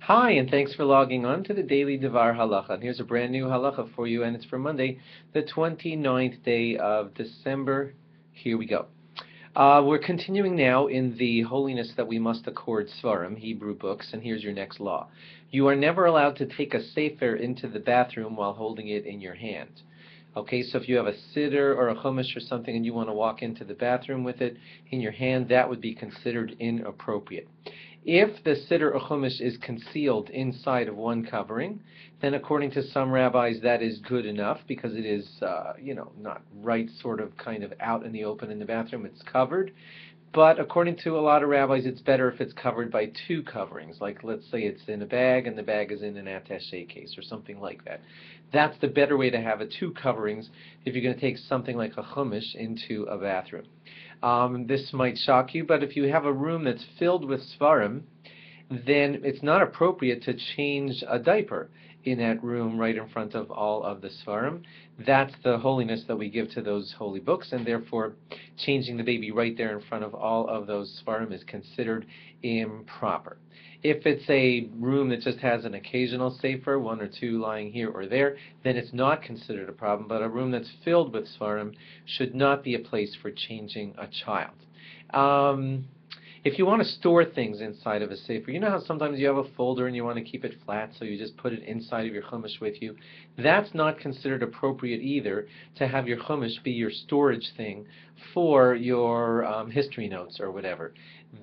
Hi, and thanks for logging on to the Daily DVAR Halacha. And here's a brand new halacha for you, and it's for Monday, the 29th day of December. Here we go. We're continuing now in the holiness that we must accord Svarim, Hebrew books, and here's your next law. You are never allowed to take a sefer into the bathroom while holding it in your hand. Okay, so if you have a siddur or a chumash or something and you want to walk into the bathroom with it in your hand, that would be considered inappropriate. If the siddur or chumash is concealed inside of one covering, then according to some rabbis that is good enough because it is, not right sort of kind of out in the open in the bathroom, it's covered. But according to a lot of rabbis, it's better if it's covered by two coverings. Like, let's say it's in a bag and the bag is in an attaché case or something like that. That's the better way to have two coverings if you're going to take something like a chumash into a bathroom. This might shock you, but if you have a room that's filled with svarim, then it's not appropriate to change a diaper in that room right in front of all of the svarim. That's the holiness that we give to those holy books, and therefore changing the baby right there in front of all of those svarim is considered improper. If it's a room that just has an occasional sefer, one or two lying here or there, then it's not considered a problem, but a room that's filled with svarim should not be a place for changing a child. If you want to store things inside of a sefer, you know how sometimes you have a folder and you want to keep it flat, so you just put it inside of your chumash with you? That's not considered appropriate either, to have your chumash be your storage thing for your history notes or whatever.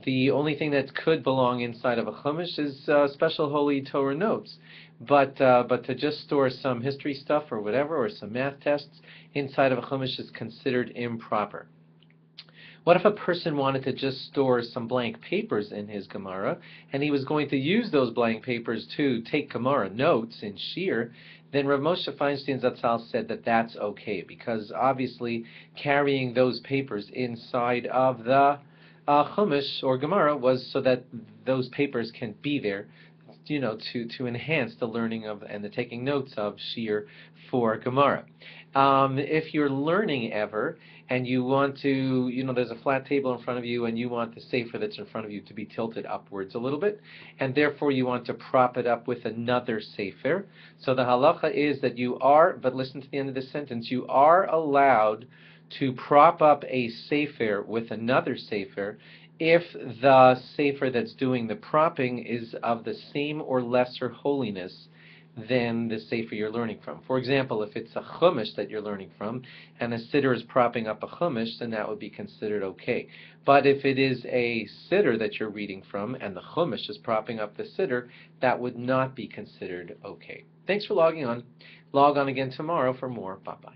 The only thing that could belong inside of a chumash is special holy Torah notes. But to just store some history stuff or whatever, or some math tests inside of a chumash is considered improper. What if a person wanted to just store some blank papers in his Gemara, and he was going to use those blank papers to take Gemara notes in Shir? Then Rav Moshe Feinstein Zatzal said that that's okay, because obviously carrying those papers inside of the Chumash or Gemara was so that those papers can be there, to enhance the learning of and the taking notes of Shir for Gemara. If you're learning ever and you want to, there's a flat table in front of you and you want the sefer that's in front of you to be tilted upwards a little bit, and therefore you want to prop it up with another sefer. So the halacha is that you are, but listen to the end of this sentence, you are allowed to prop up a sefer with another sefer if the sefer that's doing the propping is of the same or lesser holiness than the sefer you're learning from. For example, if it's a chumash that you're learning from, and a siddur is propping up a chumash, then that would be considered okay. But if it is a siddur that you're reading from, and the chumash is propping up the siddur, that would not be considered okay. Thanks for logging on. Log on again tomorrow for more. Bye-bye.